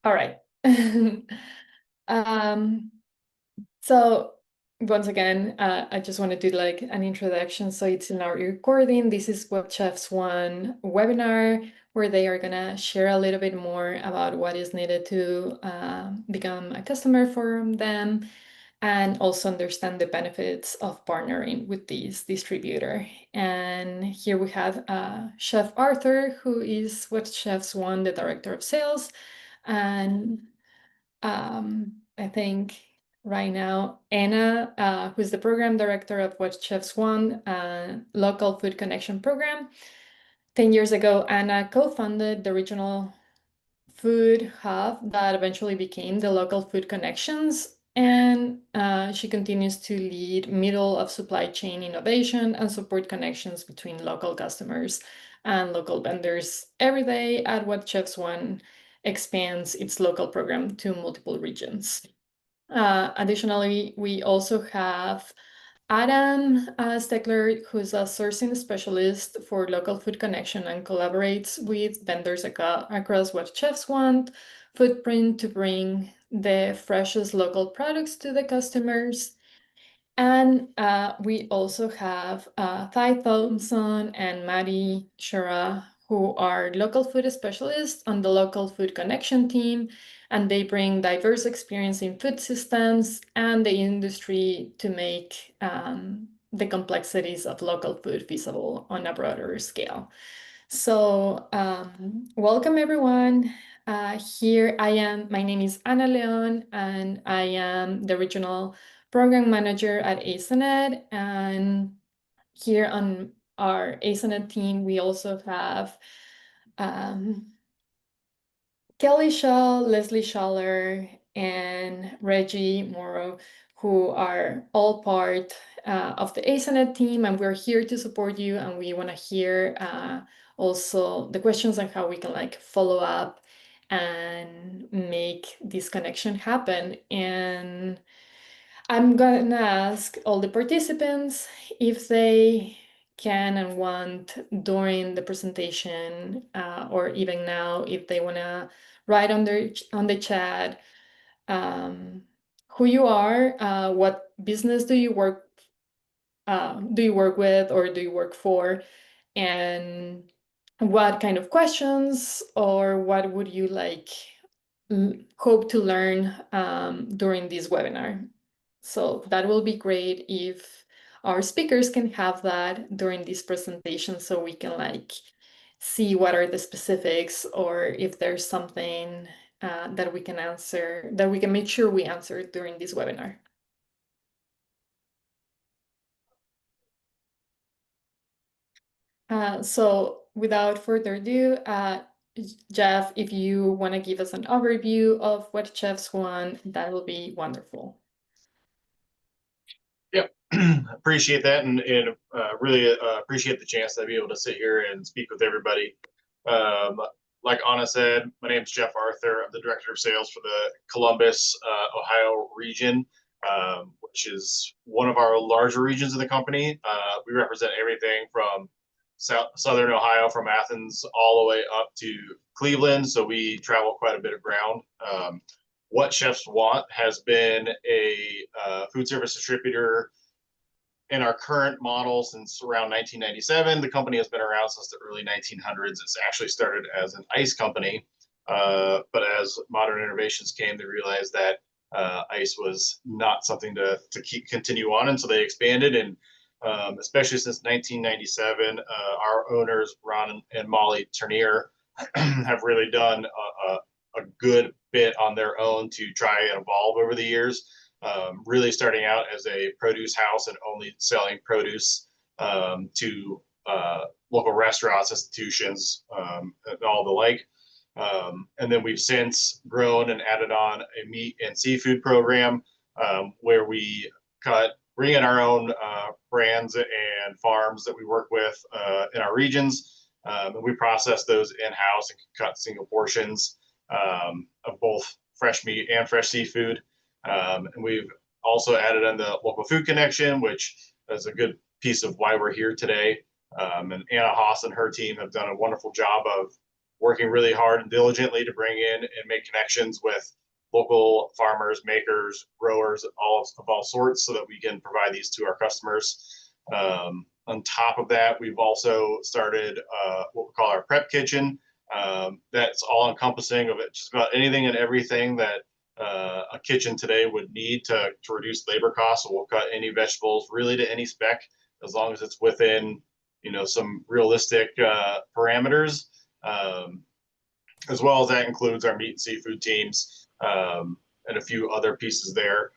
All right. Um, so once again, I just want to do like an introduction. So it's in our recording. This is Web Chefs One webinar where they are gonna share a little bit more about what is needed to become a customer for them and also understand the benefits of partnering with this distributor. And here we have Chef Arthur, who is Web Chefs One, the director of sales. And I think right now, Anna, who's the program director of What Chefs Want, local food connection program. 10 years ago, Anna co-founded the regional food hub that eventually became the local food connections. And she continues to lead middle of supply chain innovation and support connections between local customers and local vendors every day at What Chefs Want expands its local program to multiple regions. Additionally, we also have Adam Steckler, who's a sourcing specialist for local food connection and collaborates with vendors across What Chefs Want footprint to bring the freshest local products to the customers. And we also have Thai Thompson and Maddie Shara, who are local food specialists on the local food connection team, and they bring diverse experience in food systems and the industry to make the complexities of local food feasible on a broader scale. So, welcome everyone. Here I am. My name is Ana Leon, and I am the regional program manager at ASANET. And here on our ASANET team, we also have um, Kelly Shaw, Leslie Schaller, and Reggie Morrow, who are all part of the ASANET team, and we're here to support you. And we want to hear also the questions on how we can like follow up and make this connection happen. And I'm gonna ask all the participants if they can and want during the presentation, or even now, if they wanna write on the chat who you are, what business do you work with or do you work for, and what kind of questions or what would you like hope to learn during this webinar. So that will be great if our speakers can have that during this presentation so we can like see what are the specifics or if there's something that we can answer, that we can make sure we answer during this webinar. So without further ado, Jeff, if you want to give us an overview of what Chefs Want, that will be wonderful. Yep, appreciate that, and really appreciate the chance to be able to sit here and speak with everybody. Like Anna said, my name is Jeff Arthur. I'm the director of sales for the Columbus, Ohio region, which is one of our larger regions of the company. We represent everything from southern Ohio, from Athens all the way up to Cleveland, so we travel quite a bit of ground. What Chefs Want has been a food service distributor in our current model since around 1997. The company has been around since the early 1900s. It's actually started as an ice company, but as modern innovations came, they realized that ice was not something to continue on, and so they expanded. And especially since 1997, our owners, Ron and Molly Turnier, have really done a good bit on their own to try and evolve over the years. Really starting out as a produce house and only selling produce to local restaurants, institutions, and all the like. And then we've since grown and added on a meat and seafood program where we bring in our own brands and farms that we work with in our regions. And we process those in-house and cut single portions of both fresh meat and fresh seafood. And we've also added in the local food connection, which is a good piece of why we're here today. And Anna Haas and her team have done a wonderful job of working really hard and diligently to bring in and make connections with local farmers, makers, growers, of all sorts, so that we can provide these to our customers. On top of that, we've also started what we call our prep kitchen. That's all encompassing of it, just about anything and everything that a kitchen today would need to reduce labor costs. So we'll cut any vegetables really to any spec, as long as it's within, some realistic parameters. As well as that includes our meat and seafood teams, and a few other pieces there.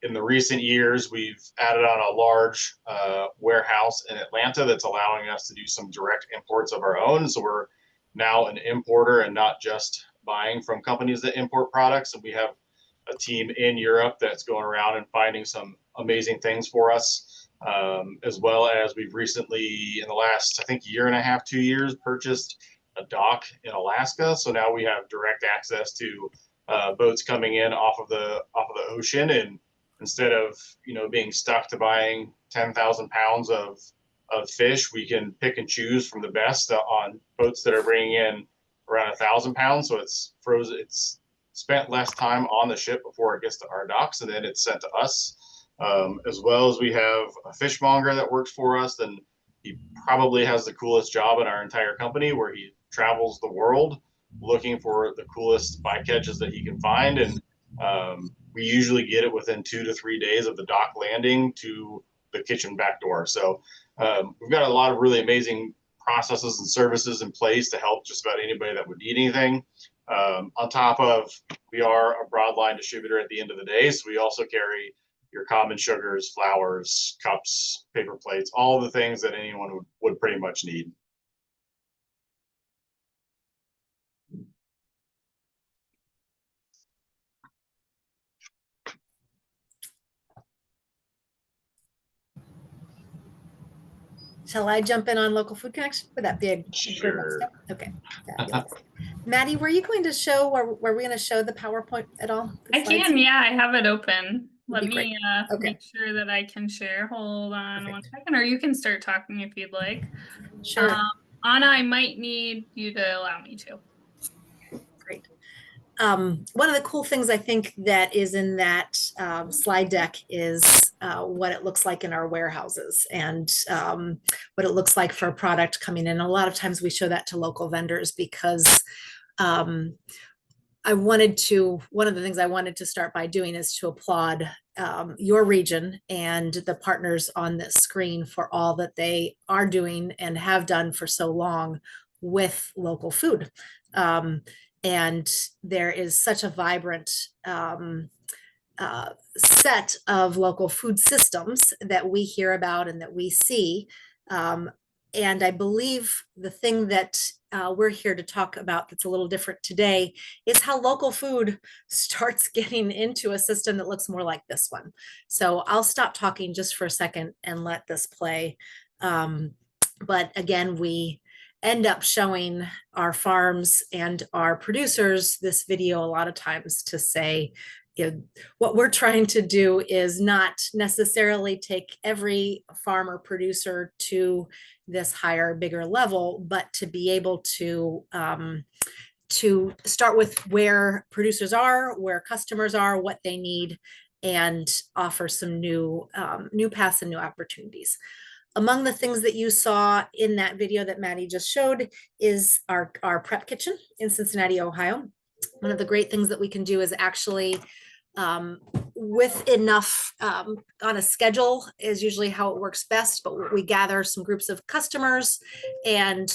In the recent years, we've added on a large warehouse in Atlanta that's allowing us to do some direct imports of our own. So we're now an importer and not just buying from companies that import products. And we have a team in Europe that's going around and finding some amazing things for us, as well as we've recently, in the last, I think, year and a half, 2 years, purchased a dock in Alaska. So now we have direct access to boats coming in off of the ocean, and instead of being stuck to buying 10,000 pounds of fish, we can pick and choose from the best on boats that are bringing in around 1,000 pounds. So it's frozen. It's spent less time on the ship before it gets to our docks, and then it's sent to us. As well as we have a fishmonger that works for us, and he probably has the coolest job in our entire company, where he travels the world looking for the coolest bycatches that he can find. And we usually get it within 2 to 3 days of the dock landing to the kitchen back door. So we've got a lot of really amazing processes and services in place to help just about anybody that would need anything. On top of, we are a broadline distributor at the end of the day, so we also carry your common sugars, flours, cups, paper plates, all the things that anyone would pretty much need. Shall I jump in on Local Food Connection? Would that be a good Sure. step? Okay. Fabulous. Maddie, were you going to show, or were we going to show the PowerPoint at all? I can, yeah, I have it open. Let Be me Okay. make sure that I can share. Hold on Perfect. 1 second, or you can start talking if you'd like. Sure. Anna, I might need you to allow me to. Great. One of the cool things I think that is in that slide deck is what it looks like in our warehouses, and what it looks like for a product coming in. A lot of times we show that to local vendors because one of the things I wanted to start by doing is to applaud your region and the partners on this screen for all that they are doing and have done for so long with local food. And there is such a vibrant set of local food systems that we hear about and that we see. And I believe the thing that we're here to talk about that's a little different today is how local food starts getting into a system that looks more like this one. So I'll stop talking just for a second and let this play. But again, we end up showing our farms and our producers this video a lot of times to say, what we're trying to do is not necessarily take every farmer producer to this higher, bigger level, but to be able to start with where producers are, where customers are, what they need, and offer some new paths and new opportunities. Among the things that you saw in that video that Maddie just showed is our prep kitchen in Cincinnati, Ohio. One of the great things that we can do is actually, with enough on a schedule is usually how it works best, but we gather some groups of customers and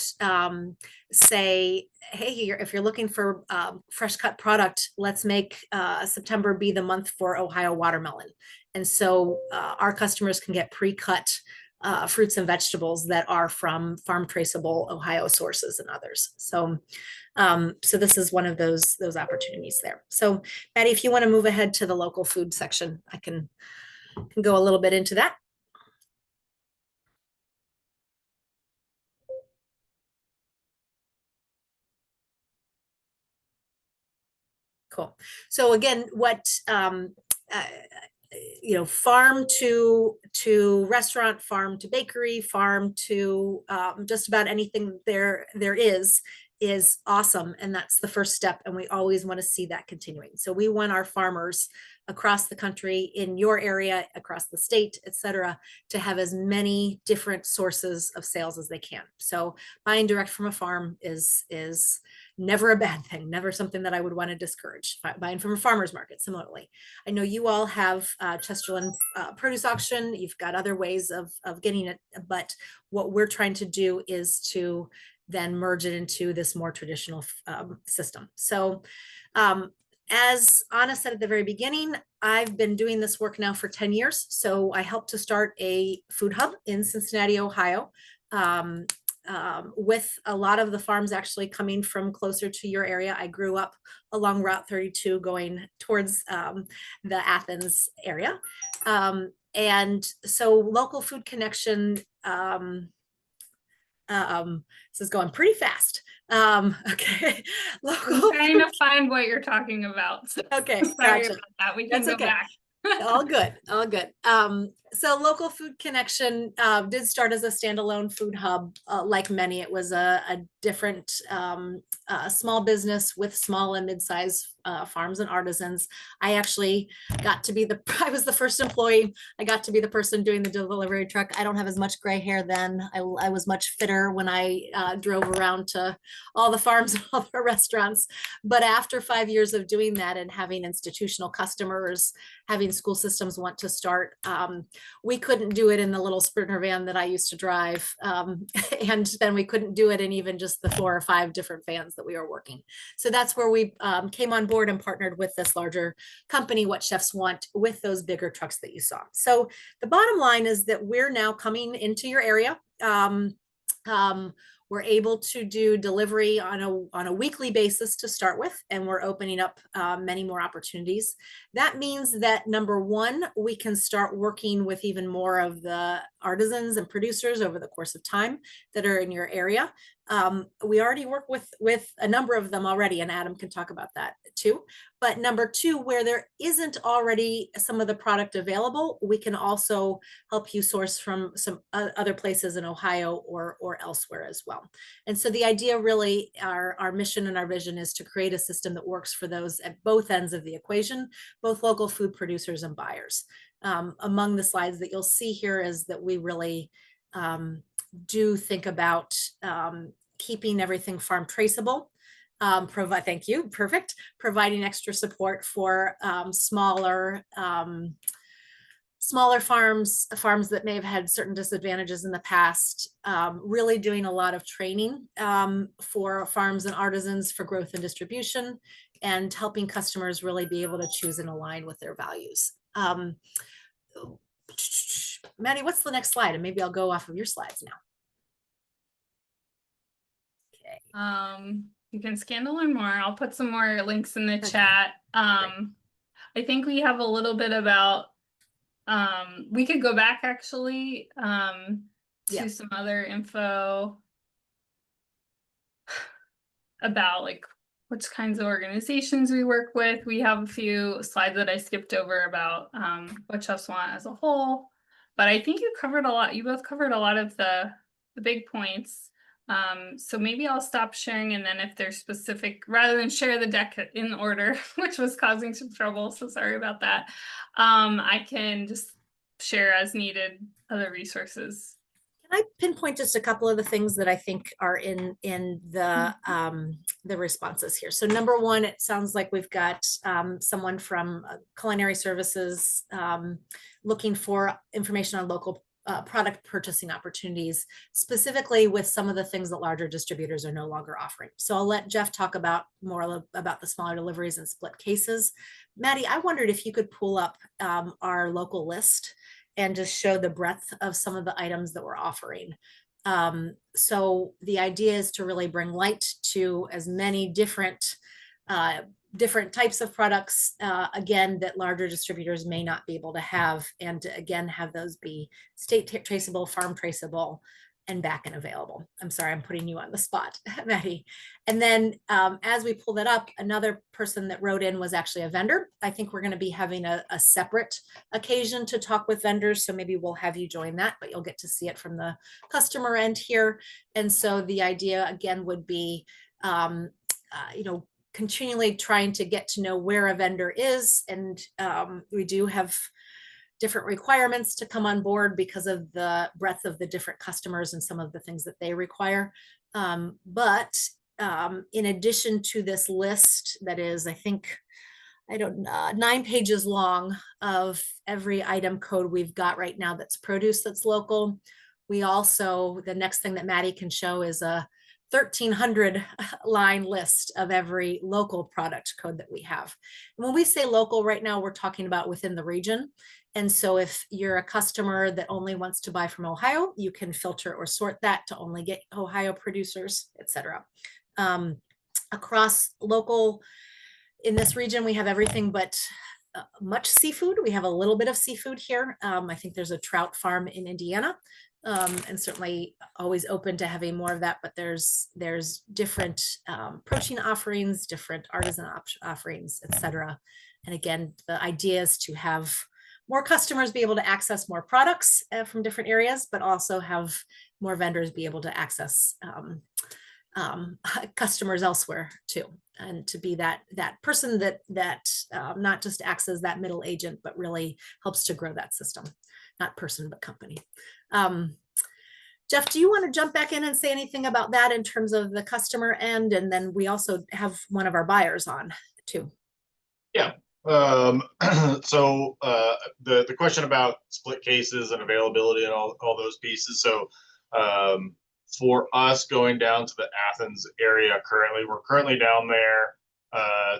say, hey, if you're looking for fresh cut product, let's make September be the month for Ohio watermelon. And so our customers can get pre-cut fruits and vegetables that are from farm traceable Ohio sources and others. So this is one of those opportunities there. So Maddie, if you want to move ahead to the local food section, I can go a little bit into that. Cool. So again, what farm to restaurant, farm to bakery, farm to just about anything there is is awesome. And that's the first step. And we always want to see that continuing. So we want our farmers across the country, in your area, across the state, et cetera, to have as many different sources of sales as they can. So buying direct from a farm is never a bad thing, never something that I would want to discourage. Buying from a farmer's market, similarly. I know you all have Chesterland produce auction. You've got other ways of getting it, but what we're trying to do is to then merge it into this more traditional system. So as Anna said at the very beginning, I've been doing this work now for 10 years. So I helped to start a food hub in Cincinnati, Ohio, with a lot of the farms actually coming from closer to your area. I grew up along Route 32 going towards the Athens area. And so Local Food Connection, this is going pretty fast. Okay. I'm trying to find what you're talking about. So Okay, sorry gotcha. about that. We can That's go okay. back. All good, all good. So Local Food Connection did start as a standalone food hub. Like many, it was a different small business with small and mid-sized farms and artisans. I actually got to be I was the first employee. I got to be the person doing the delivery truck. I don't have as much gray hair then. I was much fitter when I drove around to all the farms and all the restaurants. But after 5 years of doing that and having institutional customers, having school systems want to start, we couldn't do it in the little Sprinter van that I used to drive. And then we couldn't do it in even just the 4 or 5 different vans that we were working. So that's where we came on board and partnered with this larger company, What Chefs Want, with those bigger trucks that you saw. So the bottom line is that we're now coming into your area. We're able to do delivery on a weekly basis to start with, and we're opening up many more opportunities. That means that, number one, we can start working with even more of the artisans and producers over the course of time that are in your area. We already work with a number of them already, and Adam can talk about that too. But number two, where there isn't already some of the product available, we can also help you source from some other places in Ohio or elsewhere as well. And so the idea really, our mission and our vision is to create a system that works for those at both ends of the equation, both local food producers and buyers. Among the slides that you'll see here is that we really do think about keeping everything farm traceable. Thank you, perfect. Providing extra support for smaller farms that may have had certain disadvantages in the past, really doing a lot of training for farms and artisans for growth and distribution, and helping customers really be able to choose and align with their values. Maddie, what's the next slide? And maybe I'll go off of your slides now. Okay. You can scan to learn more. I'll put some more links in the chat. I think we have a little bit about, we could go back actually to some other info about like which kinds of organizations we work with. We have a few slides that I skipped over about What Chefs Want as a whole, but I think you covered a lot. You both covered a lot of the big points. So maybe I'll stop sharing, and then if there's specific, rather than share the deck in order, which was causing some trouble, so sorry about that, I can just share as needed other resources. Can I pinpoint just a couple of the things that I think are in the responses here? So number one, it sounds like we've got someone from Culinary Services looking for information on local product purchasing opportunities, specifically with some of the things that larger distributors are no longer offering. So I'll let Jeff talk about more about the smaller deliveries and split cases. Maddie, I wondered if you could pull up our local list and just show the breadth of some of the items that we're offering. So the idea is to really bring light to as many different types of products, again, that larger distributors may not be able to have, and to, again, have those be state traceable, farm traceable, and back and available. I'm sorry, I'm putting you on the spot, Maddie. And then as we pull that up, another person that wrote in was actually a vendor. I think we're going to be having a separate occasion to talk with vendors. So maybe we'll have you join that, but you'll get to see it from the customer end here. And so the idea again would be you know, continually trying to get to know where a vendor is. And we do have different requirements to come on board because of the breadth of the different customers and some of the things that they require. But in addition to this list that is, I think, 9 pages long of every item code we've got right now that's produce that's local. We also, the next thing that Maddie can show is a 1,300 line list of every local product code that we have. And when we say local right now, we're talking about within the region. And so if you're a customer that only wants to buy from Ohio, you can filter or sort that to only get Ohio producers, et cetera. Across local, in this region, we have everything but much seafood. We have a little bit of seafood here. I think there's a trout farm in Indiana, and certainly always open to having more of that. But there's different protein offerings, different artisan offerings, etc. And again, the idea is to have more customers be able to access more products from different areas, but also have more vendors be able to access customers elsewhere too, and to be that person that not just acts as that middle agent, but really helps to grow that system, not person, but company. Jeff, do you want to jump back in and say anything about that in terms of the customer end? And then we also have one of our buyers on too. Yeah. So the question about split cases and availability and all those pieces. So for us going down to the Athens area currently, we're currently down there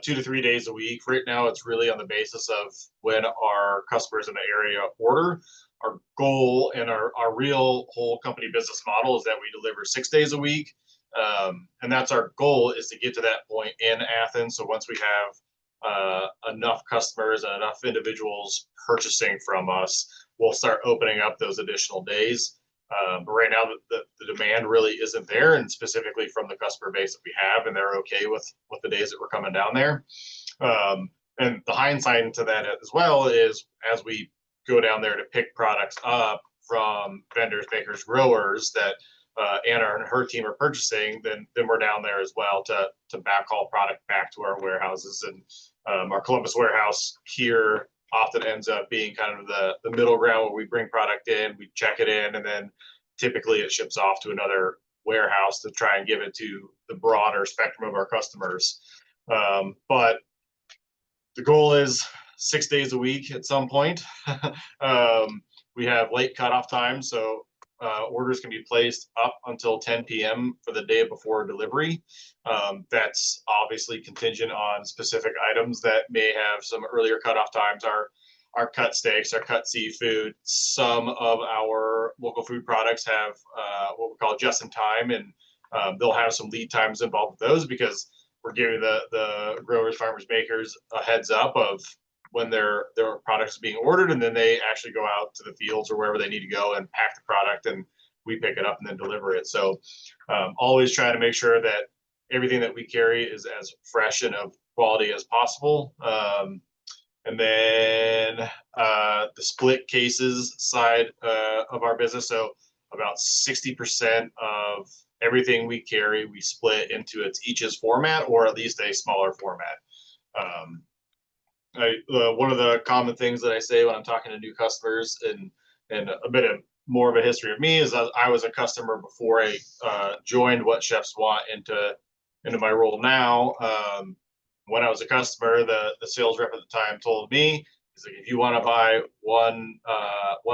2 to 3 days a week. Right now, it's really on the basis of when our customers in the area order. Our goal and our real whole company business model is that we deliver 6 days a week. And that's our goal, is to get to that point in Athens. So once we have enough customers and enough individuals purchasing from us, we'll start opening up those additional days. But right now, the demand really isn't there, and specifically from the customer base that we have, and they're okay with the days that we're coming down there. And the hindsight to that as well is, as we go down there to pick products up from vendors, makers, growers that Anna and her team are purchasing, then we're down there as well to backhaul product back to our warehouses. And our Columbus warehouse here often ends up being kind of the middle ground where we bring product in, we check it in, and then typically it ships off to another warehouse to try and give it to the broader spectrum of our customers. But the goal is 6 days a week at some point. We have late cutoff time, so orders can be placed up until 10 p.m. for the day before delivery. That's obviously contingent on specific items that may have some earlier cutoff times. Our cut steaks, our cut seafood, some of our local food products have what we call just in time, and they'll have some lead times involved with those, because we're giving the growers, farmers, makers a heads up of when their products are being ordered, and then they actually go out to the fields or wherever they need to go and pack the product, and we pick it up and then deliver it. So always try to make sure that everything that we carry is as fresh and of quality as possible. And then the split cases side of our business. So about 60% of everything we carry, we split into its each's format, or at least a smaller format. One of the common things that I say when I'm talking to new customers, and a bit of more of a history of me, is I was a customer before I joined What Chefs Want into my role now. When I was a customer, the sales rep at the time told me, he's like, if you want to buy one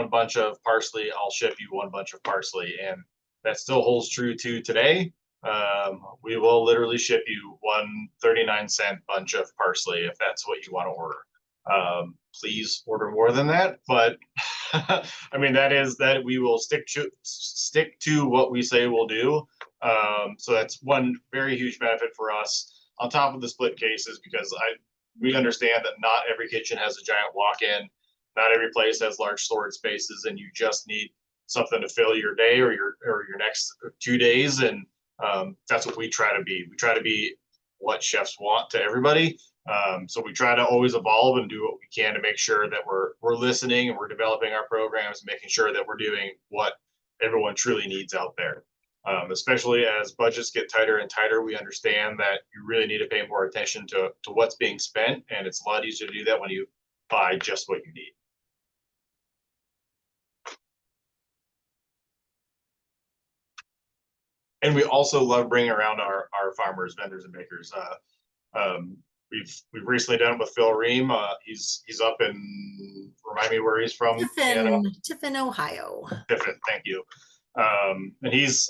bunch of parsley, I'll ship you one bunch of parsley. And that still holds true to today. We will literally ship you one 39-cent bunch of parsley if that's what you want to order. Please order more than that, but I mean, that we will stick to what we say we'll do. So that's one very huge benefit for us, on top of the split cases, because we understand that not every kitchen has a giant walk-in, not every place has large storage spaces, and you just need something to fill your day or your next 2 days. And that's what we try to be. We try to be what chefs want to everybody. So we try to always evolve and do what we can to make sure that we're listening, and we're developing our programs, making sure that we're doing what everyone truly needs out there. Especially as budgets get tighter and tighter, we understand that you really need to pay more attention to what's being spent, and it's a lot easier to do that when you buy just what you need. And we also love bringing around our farmers, vendors, and makers. We've recently done it with Phil Ream. He's up in, remind me where he's from. Tiffin, Ohio. Tiffin, thank you. And he's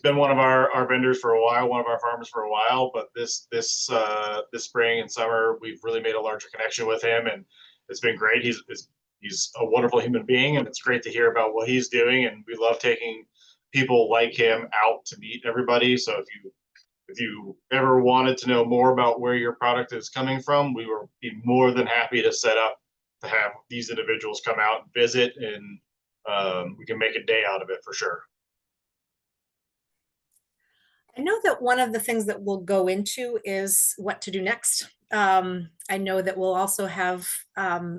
been one of our vendors for a while, one of our farmers for a while. But this spring and summer, we've really made a larger connection with him, and it's been great. He's a wonderful human being, and it's great to hear about what he's doing. And we love taking people like him out to meet everybody. So if you ever wanted to know more about where your product is coming from, we would be more than happy to set up to have these individuals come out and visit, and we can make a day out of it for sure. I know that one of the things that we'll go into is what to do next. I know that we'll also have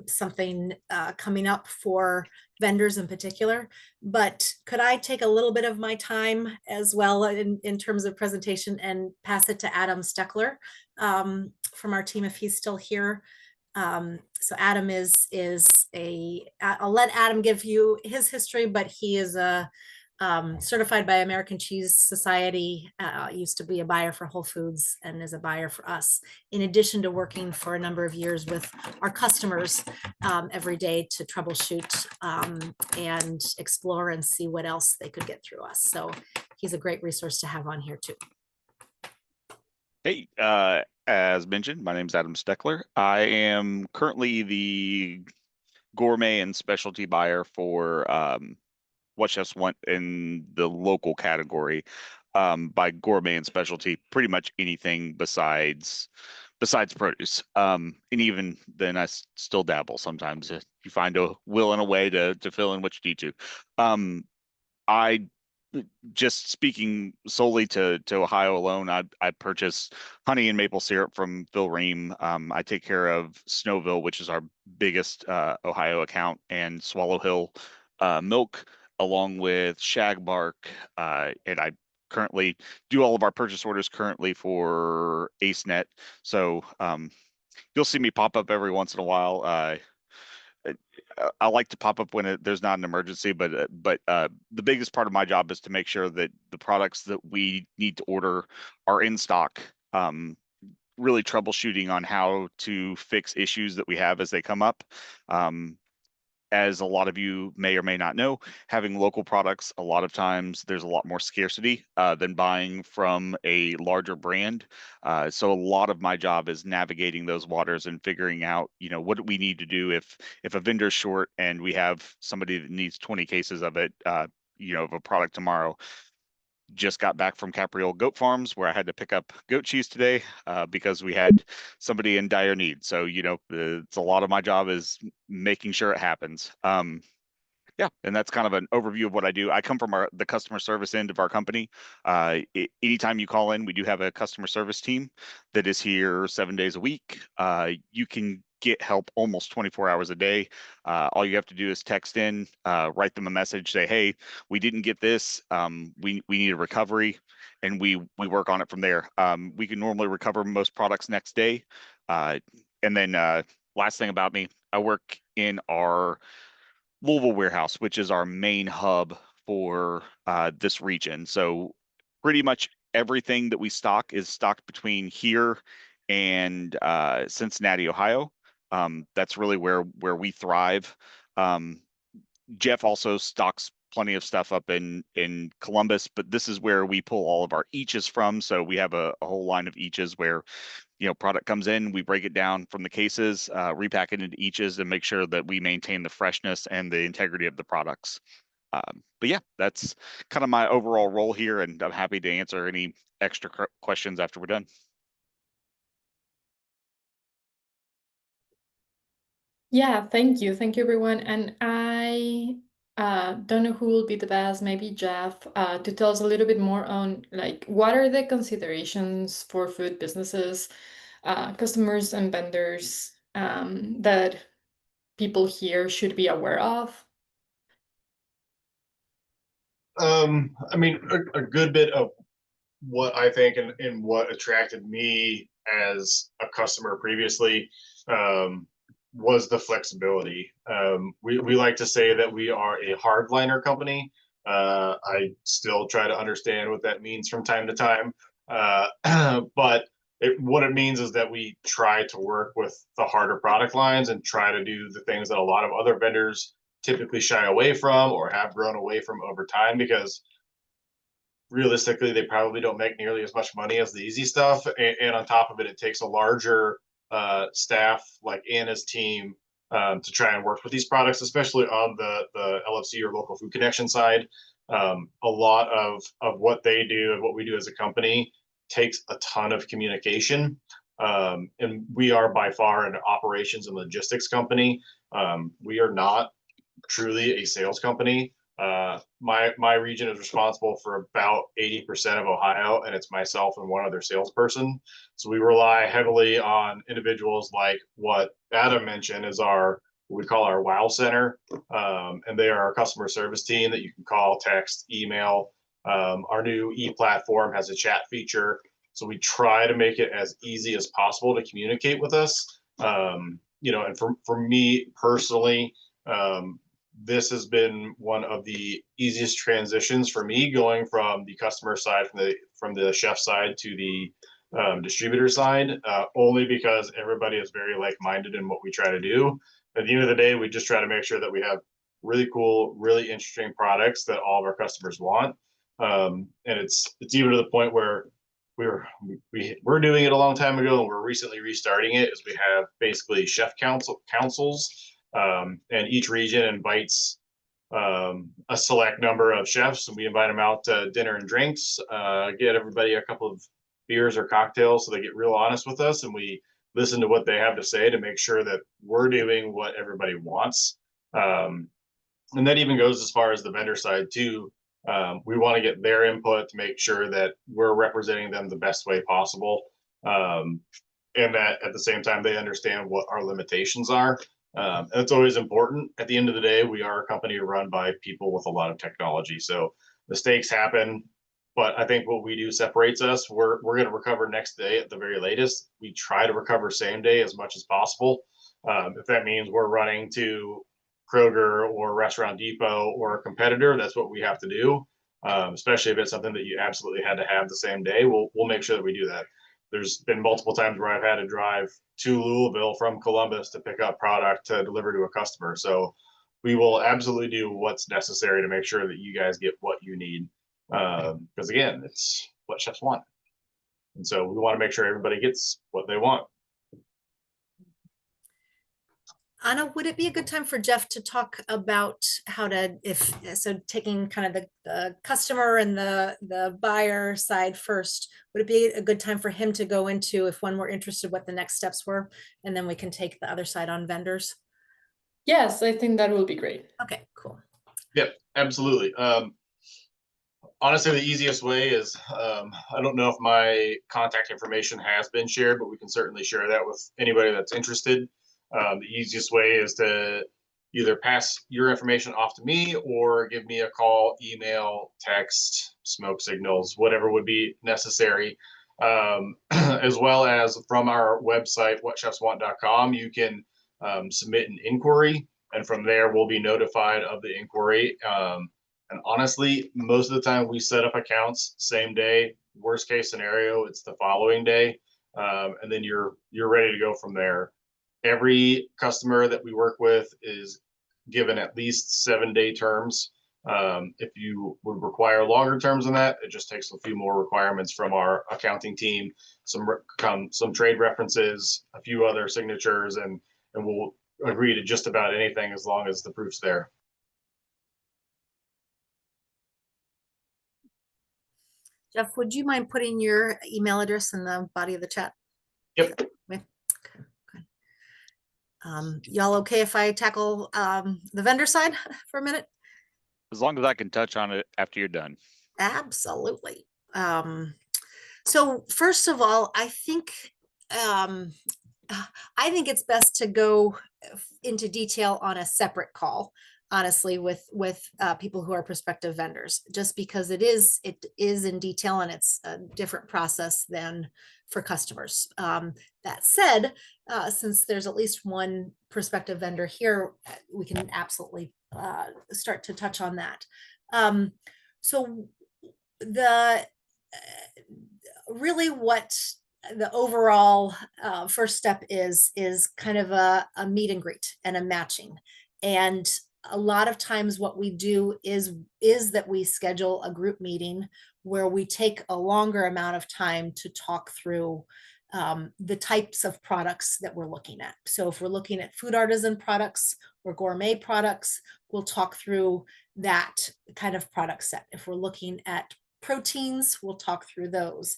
something coming up for vendors in particular, but could I take a little bit of my time as well in terms of presentation and pass it to Adam Steckler from our team if he's still here. So Adam I'll let Adam give you his history, but he is a certified by American Cheese Society, used to be a buyer for Whole Foods and is a buyer for us, in addition to working for a number of years with our customers every day to troubleshoot and explore and see what else they could get through us. So he's a great resource to have on here too. Hey, as mentioned, my name is Adam Steckler. I am currently the gourmet and specialty buyer for what chefs want in the local category. By gourmet and specialty, pretty much anything besides produce. And even then, I still dabble sometimes. You find a will and a way to fill in what you need to. I just speaking solely to Ohio alone, I purchase honey and maple syrup from Phil Ream. I take care of Snowville, which is our biggest Ohio account, and Swallow Hill milk, along with Shagbark, and I currently do all of our purchase orders currently for AceNet. So you'll see me pop up every once in a while. I like to pop up when there's not an emergency, but the biggest part of my job is to make sure that the products that we need to order are in stock. Really troubleshooting on how to fix issues that we have as they come up. As a lot of you may or may not know, having local products, a lot of times there's a lot more scarcity than buying from a larger brand. So a lot of my job is navigating those waters and figuring out, what do we need to do if a vendor's short and we have somebody that needs 20 cases of it, of a product tomorrow. Just got back from Capriole Goat Farms where I had to pick up goat cheese today because we had somebody in dire need. So, it's a lot of my job is making sure it happens. Yeah, and that's kind of an overview of what I do. I come from the customer service end of our company. Anytime you call in, we do have a customer service team that is here 7 days a week. You can get help almost 24 hours a day. All you have to do is text in, write them a message, say, hey, we didn't get this. We need a recovery, and we work on it from there. We can normally recover most products next day. And then last thing about me, I work in our Louisville warehouse, which is our main hub for this region. So pretty much everything that we stock is stocked between here and Cincinnati, Ohio. That's really where we thrive. Jeff also stocks plenty of stuff up in Columbus, but this is where we pull all of our eaches from. So we have a whole line of eaches where product comes in, we break it down from the cases, repack it into eaches, and make sure that we maintain the freshness and the integrity of the products. But yeah, that's kind of my overall role here, and I'm happy to answer any extra questions after we're done. Yeah, thank you everyone. And I don't know who will be the best, maybe Jeff, to tell us a little bit more on what are the considerations for food businesses, customers and vendors that people here should be aware of. I mean, a good bit of what I think and what attracted me as a customer previously was the flexibility. We like to say that we are a hardliner company. I still try to understand what that means from time to time. But what it means is that we try to work with the harder product lines and try to do the things that a lot of other vendors typically shy away from or have grown away from over time, because realistically they probably don't make nearly as much money as the easy stuff, and on top of it, it takes a larger staff like Anna's team to try and work with these products, especially on the LFC or local food connection side. A lot of what they do and what we do as a company takes a ton of communication, and we are by far an operations and logistics company. We are not truly a sales company. My region is responsible for about 80% of Ohio, and it's myself and one other salesperson. So we rely heavily on individuals like what Adam mentioned is what we call our WOW Center, and they are our customer service team that you can call, text, email. Our new e-platform has a chat feature, so we try to make it as easy as possible to communicate with us. And for me personally, this has been one of the easiest transitions for me, going from the customer side, from the chef side to the distributor side, only because everybody is very like-minded in what we try to do. At the end of the day, we just try to make sure that we have really cool, really interesting products that all of our customers want. And it's even to the point where we're doing it a long time ago, and we're recently restarting it, as we have basically chef councils. And each region invites a select number of chefs, and we invite them out to dinner and drinks, get everybody a couple of beers or cocktails so they get real honest with us, and we listen to what they have to say to make sure that we're doing what everybody wants. And that even goes as far as the vendor side too. We want to get their input to make sure that we're representing them the best way possible, and that at the same time they understand what our limitations are. And it's always important. At the end of the day, we are a company run by people with a lot of technology, so mistakes happen. But I think what we do separates us. We're going to recover next day at the very latest. We try to recover same day as much as possible. If that means we're running to Kroger or Restaurant Depot or a competitor, that's what we have to do. Especially if it's something that you absolutely had to have the same day, we'll make sure that we do that. There's been multiple times where I've had to drive to Louisville from Columbus to pick up product to deliver to a customer. So we will absolutely do what's necessary to make sure that you guys get what you need. Because again, it's what chefs want. And so we want to make sure everybody gets what they want. Anna, would it be a good time for Jeff to talk about how to, taking kind of the customer and the buyer side first, would it be a good time for him to go into, if one were interested, what the next steps were, and then we can take the other side on vendors? Yes, I think that will be great. Okay, cool. Yep, absolutely. Honestly, the easiest way is, I don't know if my contact information has been shared, but we can certainly share that with anybody that's interested. The easiest way is to either pass your information off to me or give me a call, email, text, smoke signals, whatever would be necessary. As well as from our website, whatchefswant.com, you can submit an inquiry, and from there we'll be notified of the inquiry. And honestly, most of the time we set up accounts same day. Worst case scenario, it's the following day, and then you're ready to go from there. Every customer that we work with is given at least 7-day terms. If you would require longer terms than that, it just takes a few more requirements from our accounting team, some trade references, a few other signatures, and we'll agree to just about anything as long as the proof's there. Jeff, would you mind putting your email address in the body of the chat? Yep. Okay. Y'all okay if I tackle the vendor side for a minute? As long as I can touch on it after you're done. Absolutely. So first of all, I think it's best to go into detail on a separate call. honestly, with people who are prospective vendors, just because it is in detail and it's a different process than for customers. That said, since there's at least one prospective vendor here, we can absolutely start to touch on that. So the really what the overall first step is kind of a meet and greet and a matching. And a lot of times what we do is that we schedule a group meeting where we take a longer amount of time to talk through the types of products that we're looking at. So if we're looking at food artisan products or gourmet products, we'll talk through that kind of product set. If we're looking at proteins, we'll talk through those.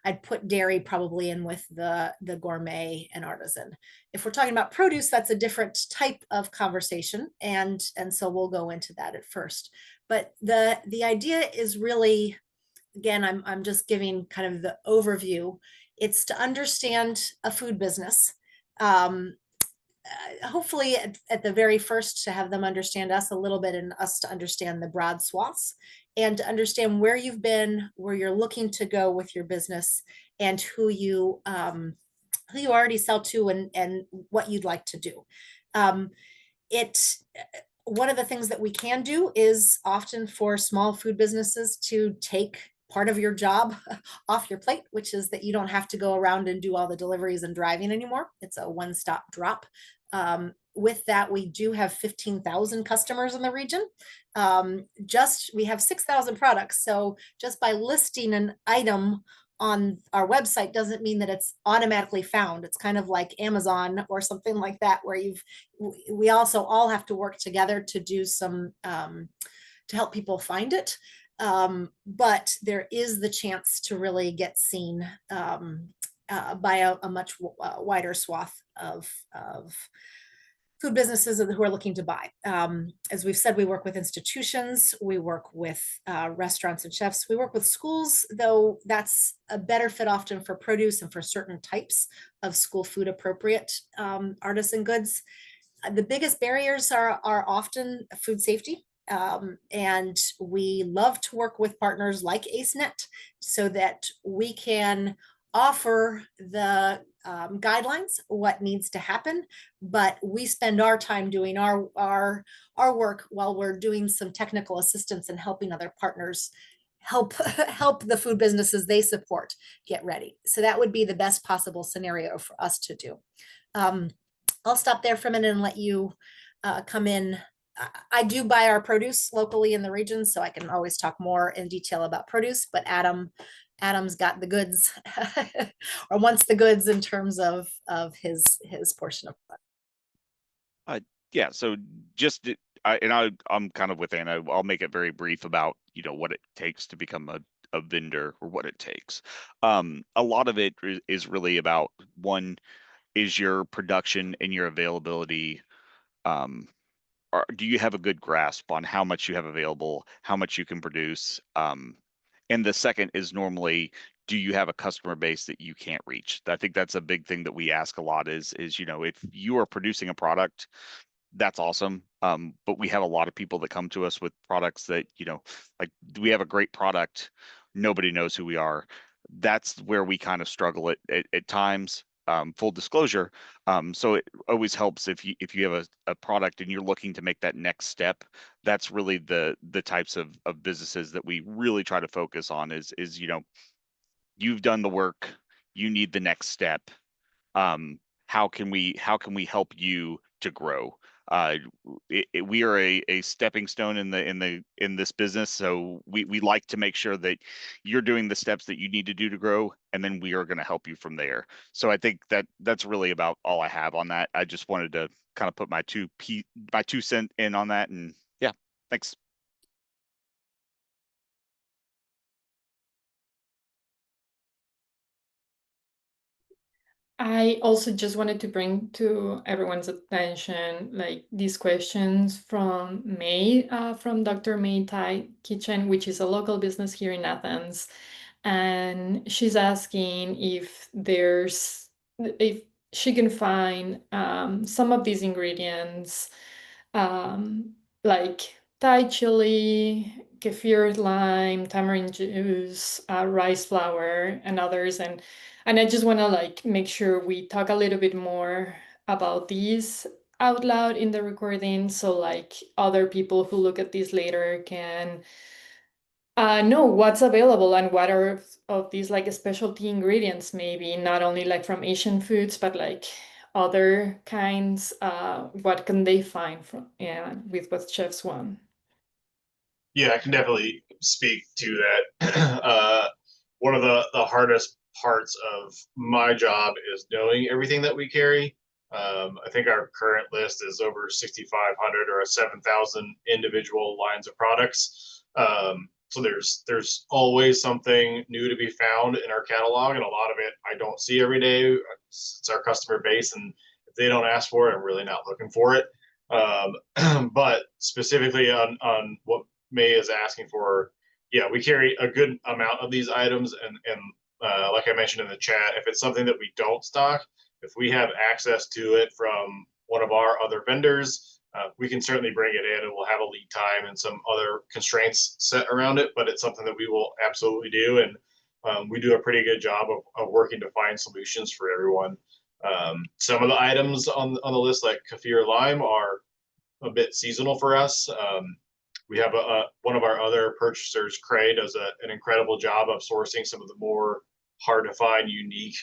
I'd put dairy probably in with the gourmet and artisan. If we're talking about produce, that's a different type of conversation, and so we'll go into that at first. But the idea is really, again, I'm just giving kind of the overview. It's to understand a food business. Hopefully at the very first, to have them understand us a little bit and us to understand the broad swaths, and to understand where you've been, where you're looking to go with your business, and who you already sell to, and what you'd like to do. One of the things that we can do is often for small food businesses to take part of your job off your plate, which is that you don't have to go around and do all the deliveries and driving anymore. It's a one-stop drop. With that, we do have 15,000 customers in the region. We have 6,000 products. So just by listing an item on our website doesn't mean that it's automatically found. It's kind of like Amazon or something like that, where we also all have to work together to do some, to help people find it. But there is the chance to really get seen by a much wider swath of food businesses who are looking to buy. As we've said, we work with institutions, we work with restaurants and chefs, we work with schools, though that's a better fit often for produce and for certain types of school food appropriate artisan goods. The biggest barriers are often food safety. And we love to work with partners like AceNet so that we can offer the guidelines, what needs to happen, but we spend our time doing our work while we're doing some technical assistance and helping other partners help the food businesses they support get ready. So that would be the best possible scenario for us to do. I'll stop there for a minute and let you come in. I do buy our produce locally in the region, so I can always talk more in detail about produce, but Adam's got the goods or wants the goods in terms of his portion of that. Yeah, so just I'm kind of with Anna. I'll make it very brief about what it takes to become a vendor, or what it takes. A lot of it is really about, one is your production and your availability. Do you have a good grasp on how much you have available, how much you can produce? And the second is normally, do you have a customer base that you can't reach? I think that's a big thing that we ask a lot is if you are producing a product, that's awesome. But we have a lot of people that come to us with products that, like, we have a great product, nobody knows who we are. That's where we kind of struggle at times. Full disclosure. So it always helps if you have a product and you're looking to make that next step. That's really the types of businesses that we really try to focus on is you've done the work, you need the next step. How can we help you to grow? We are a stepping stone in this business, so we like to make sure that you're doing the steps that you need to do to grow, and then we are going to help you from there. So I think that's really about all I have on that. I just wanted to kind of put my 2 cents in on that, and yeah, thanks. I also just wanted to bring to everyone's attention, like, these questions from May, from Dr. May Thai Kitchen, which is a local business here in Athens. And she's asking if she can find some of these ingredients like Thai chili, kefir lime, tamarind juice, rice flour, and others. And I just want to like make sure we talk a little bit more about these out loud in the recording, so like other people who look at this later can know what's available and what are of these like specialty ingredients, maybe not only like from Asian foods, but like other kinds. What can they find from, yeah, with what chefs want? Yeah, I can definitely speak to that. One of the hardest parts of my job is knowing everything that we carry. I think our current list is over 6,500 or 7,000 individual lines of products. So there's always something new to be found in our catalog, and a lot of it I don't see every day. It's our customer base, and if they don't ask for it, I'm really not looking for it. But specifically on what May is asking for, yeah, we carry a good amount of these items, and like I mentioned in the chat, if it's something that we don't stock, if we have access to it from one of our other vendors, we can certainly bring it in, and we'll have a lead time and some other constraints set around it. But it's something that we will absolutely do, and we do a pretty good job of working to find solutions for everyone. Some of the items on the list, like kefir lime, are a bit seasonal for us. We have one of our other purchasers, Cray, does an incredible job of sourcing some of the more hard to find, unique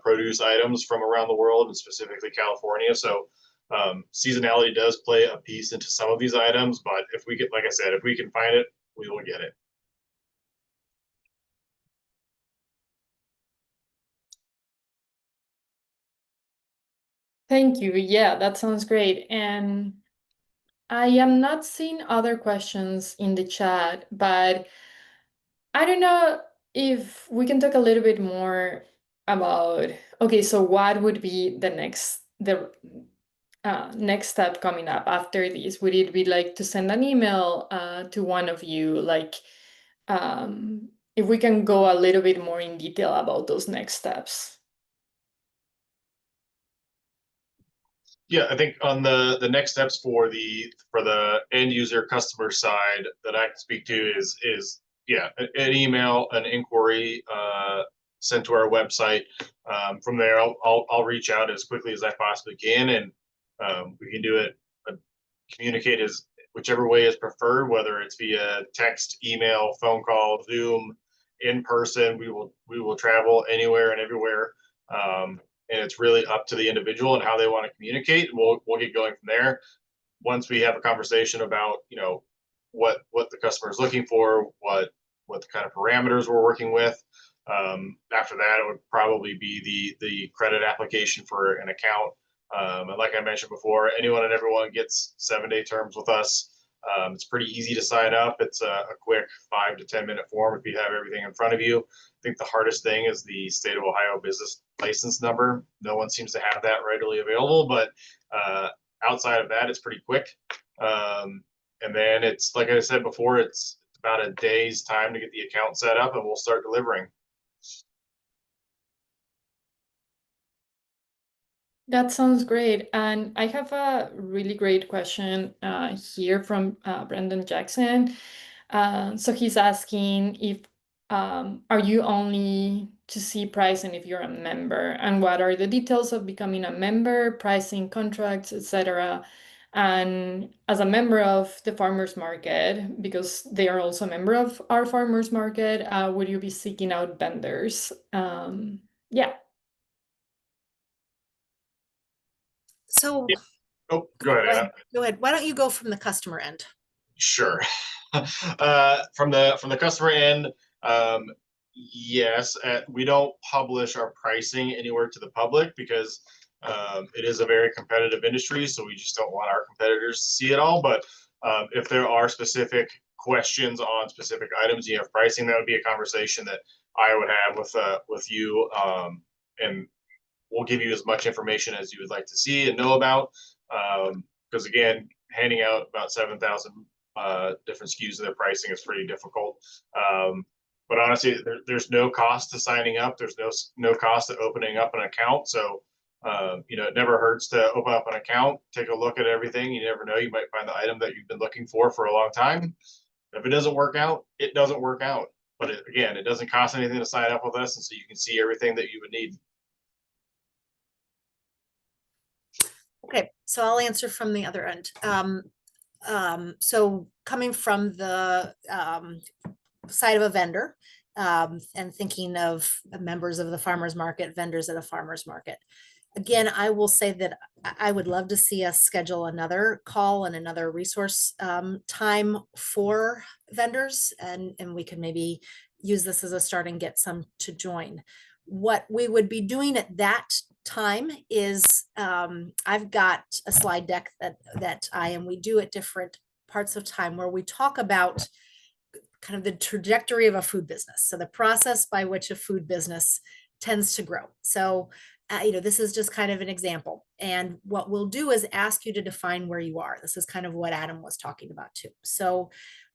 produce items from around the world, and specifically California. So seasonality does play a piece into some of these items, but if we get, like I said, if we can find it, we will get it. Thank you. Yeah, that sounds great. And I am not seeing other questions in the chat, but I don't know if we can talk a little bit more about, okay, so what would be the next step coming up after this? Would it be like to send an email to one of you? Like, if we can go a little bit more in detail about those next steps. Yeah, I think on the next steps for the end user customer side that I can speak to is yeah, an email, an inquiry sent to our website. From there, I'll reach out as quickly as I possibly can, and we can do it, communicate as whichever way is preferred, whether it's via text, email, phone call, Zoom, in person. We will travel anywhere and everywhere. And it's really up to the individual and how they want to communicate. We'll get going from there. Once we have a conversation about what the customer is looking for, what the kind of parameters we're working with. After that, it would probably be the credit application for an account. And like I mentioned before, anyone and everyone gets 7-day terms with us. It's pretty easy to sign up. It's a quick 5 to 10 minute form if you have everything in front of you. I think the hardest thing is the state of Ohio business license number. No one seems to have that readily available, but outside of that, it's pretty quick. And then it's, like I said before, it's about a day's time to get the account set up, and we'll start delivering. That sounds great. And I have a really great question here from Brendan Jackson. So he's asking if are you only to see pricing if you're a member, and what are the details of becoming a member, pricing, contracts, etc. And as a member of the farmers market, because they are also a member of our farmers market, would you be seeking out vendors? Yeah. So Oh, go ahead, Anna. Go ahead. Why don't you go from the customer end? Sure. From the customer end, yes, we don't publish our pricing anywhere to the public because it is a very competitive industry, so we just don't want our competitors to see it all. But if there are specific questions on specific items, you have pricing, that would be a conversation that I would have with you, and we'll give you as much information as you would like to see and know about. Because again, handing out about 7,000 different SKUs of their pricing is pretty difficult. But honestly, there's no cost to signing up. There's no cost to opening up an account. So It never hurts to open up an account, take a look at everything. You never know, you might find the item that you've been looking for a long time. If it doesn't work out, it doesn't work out. But again, it doesn't cost anything to sign up with us, and so you can see everything that you would need. Okay, so I'll answer from the other end. So coming from the side of a vendor, and thinking of members of the farmers market, vendors at a farmers market. Again, I will say that I would love to see us schedule another call and another resource time for vendors, and we can maybe use this as a start and get some to join. What we would be doing at that time is I've got a slide deck that we do at different parts of time where we talk about kind of the trajectory of a food business. So the process by which a food business tends to grow. So, this is just kind of an example. And what we'll do is ask you to define where you are. This is kind of what Adam was talking about too. So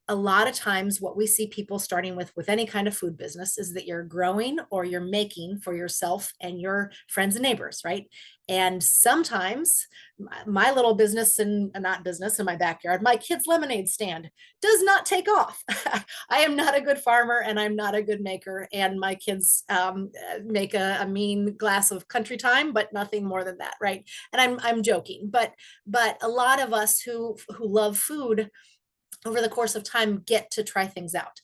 a lot of times what we see people starting with any kind of food business is that you're growing or you're making for yourself and your friends and neighbors, right? And sometimes my little business and not business in my backyard, my kid's lemonade stand does not take off. I am not a good farmer and I'm not a good maker. And my kids make a mean glass of country time, but nothing more than that, right? And I'm joking, but a lot of us who love food over the course of time get to try things out.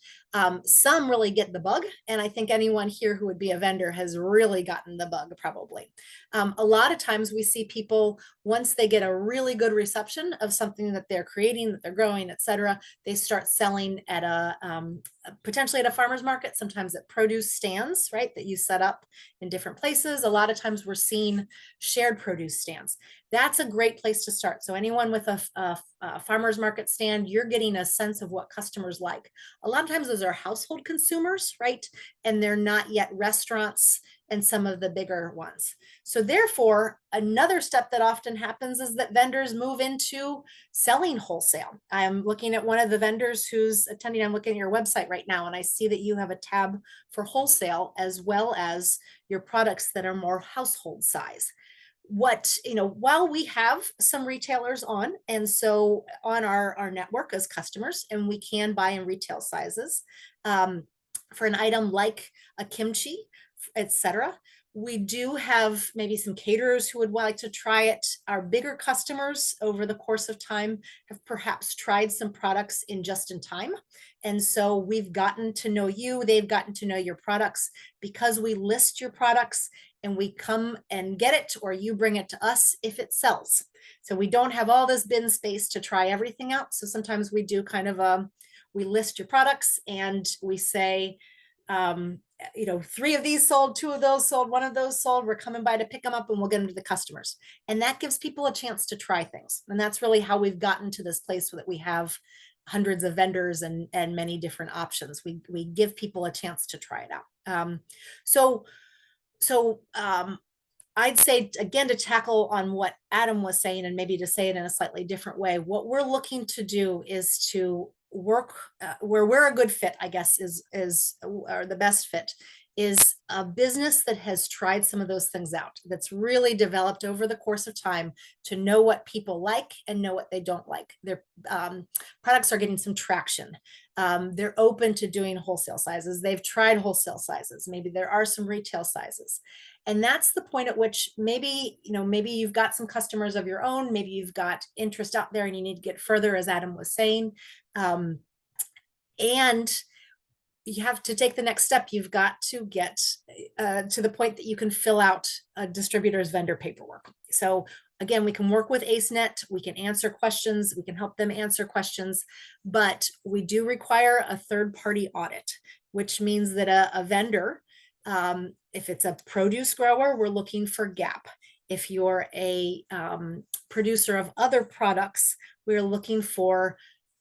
Some really get the bug, and I think anyone here who would be a vendor has really gotten the bug probably. A lot of times we see people, once they get a really good reception of something that they're creating, that they're growing, etc., they start selling at potentially at a farmer's market, sometimes at produce stands, right, that you set up in different places. A lot of times we're seeing shared produce stands. That's a great place to start. So anyone with a farmer's market stand, you're getting a sense of what customers like. A lot of times those are household consumers, right? And they're not yet restaurants and some of the bigger ones. So therefore, another step that often happens is that vendors move into selling wholesale. I'm looking at one of the vendors who's attending. I'm looking at your website right now, and I see that you have a tab for wholesale as well as your products that are more household size. While we have some retailers on, and so on our network as customers, and we can buy in retail sizes for an item like a kimchi, etc. We do have maybe some caterers who would like to try it. Our bigger customers over the course of time have perhaps tried some products in just in time. And so we've gotten to know you, they've gotten to know your products because we list your products and we come and get it, or you bring it to us if it sells. So we don't have all this bin space to try everything out. So sometimes we do kind of we list your products and we say, 3 of these sold, 2 of those sold, 1 of those sold. We're coming by to pick them up and we'll get them to the customers. And that gives people a chance to try things. And that's really how we've gotten to this place that we have hundreds of vendors and many different options. We give people a chance to try it out. So I'd say, again, to tackle on what Adam was saying and maybe to say it in a slightly different way, what we're looking to do is to work where we're a good fit, I guess, or the best fit is a business that has tried some of those things out, that's really developed over the course of time to know what people like and know what they don't like. Their products are getting some traction. They're open to doing wholesale sizes. They've tried wholesale sizes. Maybe there are some retail sizes. And that's the point at which maybe you've got some customers of your own, maybe you've got interest out there and you need to get further, as Adam was saying. And you have to take the next step. You've got to get to the point that you can fill out a distributor's vendor paperwork. So again, we can work with AceNet, we can answer questions, we can help them answer questions, but we do require a third-party audit, which means that a vendor, if it's a produce grower, we're looking for GAP. If you're a producer of other products, we're looking for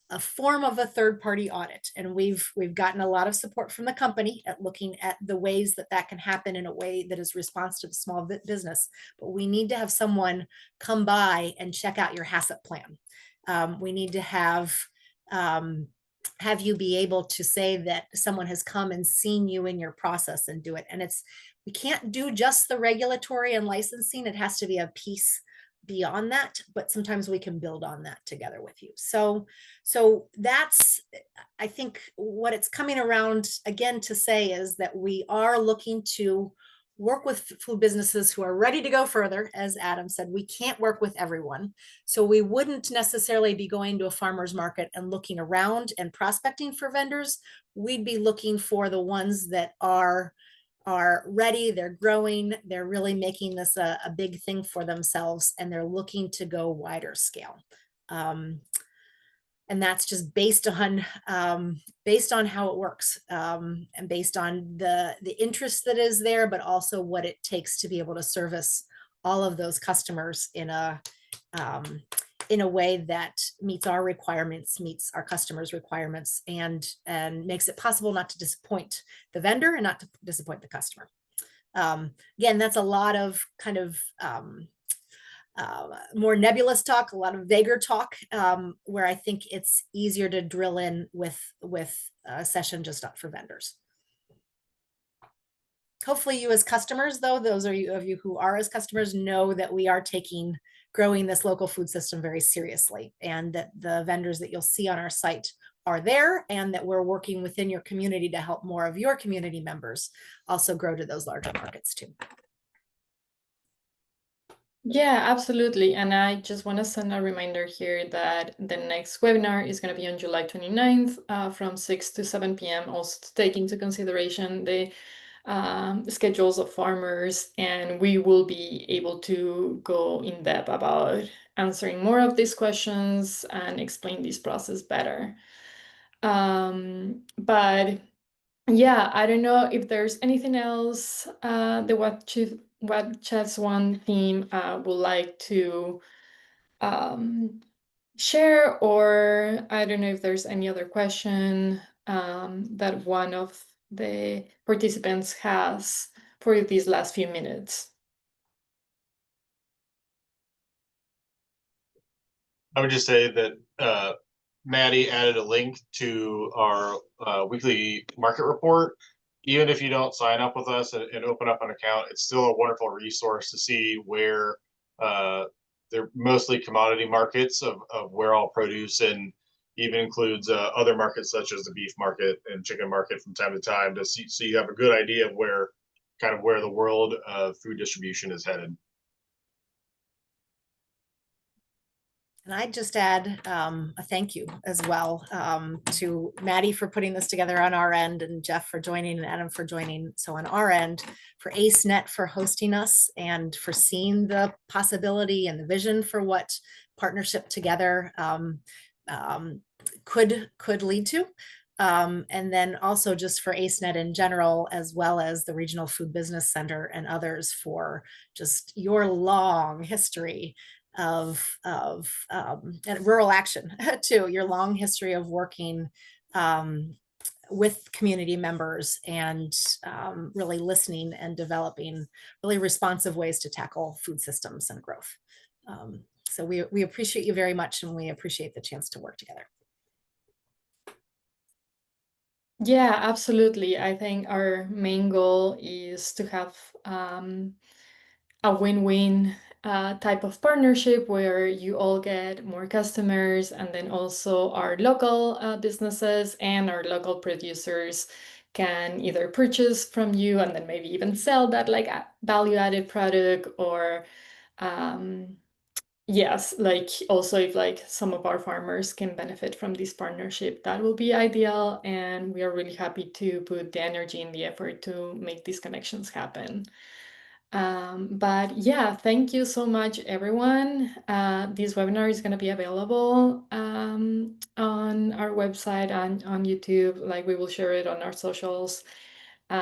a form of a third-party audit. And we've gotten a lot of support from the company at looking at the ways that can happen in a way that is responsive to the small business. But we need to have someone come by and check out your HACCP plan. We need to have you be able to say that someone has come and seen you in your process and do it. And we can't do just the regulatory and licensing. It has to be a piece beyond that, but sometimes we can build on that together with you. So that's, I think what it's coming around again to say is that we are looking to work with food businesses who are ready to go further. As Adam said, we can't work with everyone. So we wouldn't necessarily be going to a farmer's market and looking around and prospecting for vendors. We'd be looking for the ones that are ready, they're growing, they're really making this a big thing for themselves, and they're looking to go wider scale. And that's just based on how it works, and based on the interest that is there, but also what it takes to be able to service all of those customers in a way that meets our requirements, meets our customers' requirements, and makes it possible not to disappoint the vendor and not to disappoint the customer. Again, that's a lot of kind of more nebulous talk, a lot of vaguer talk, where I think it's easier to drill in with a session just up for vendors. Hopefully you as customers, though, those of you who are as customers, know that we are taking growing this local food system very seriously, and that the vendors that you'll see on our site are there, and that we're working within your community to help more of your community members also grow to those larger markets too. Yeah, absolutely. And I just want to send a reminder here that the next webinar is going to be on July 29th from 6 to 7 p.m. Also to take into consideration the schedules of farmers, and we will be able to go in depth about answering more of these questions and explain this process better. But yeah, I don't know if there's anything else the What Chefs Want team would like to share, or I don't know if there's any other question that one of the participants has for these last few minutes. I would just say that Maddie added a link to our weekly market report. Even if you don't sign up with us and open up an account, it's still a wonderful resource to see where they're mostly commodity markets of where all produce, and even includes other markets such as the beef market and chicken market from time to time, to see, so you have a good idea of where the world of food distribution is headed. And I'd just add a thank you as well to Maddie for putting this together on our end, and Jeff for joining, and Adam for joining. So on our end, for AceNet for hosting us and for seeing the possibility and the vision for what partnership together could lead to. And then also just for AceNet in general, as well as the Regional Food Business Center and others, for just your long history of and rural action too, your long history of working with community members and really listening and developing really responsive ways to tackle food systems and growth. So we appreciate you very much, and we appreciate the chance to work together. Yeah, absolutely. I think our main goal is to have a win-win type of partnership where you all get more customers, and then also our local businesses and our local producers can either purchase from you and then maybe even sell that like value-added product, or yes, like also if like some of our farmers can benefit from this partnership, that will be ideal. And we are really happy to put the energy and the effort to make these connections happen. But yeah, thank you so much, everyone. This webinar is going to be available on our website and on YouTube. Like, we will share it on our socials. But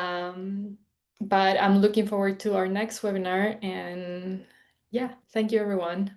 I'm looking forward to our next webinar. And yeah, thank you, everyone.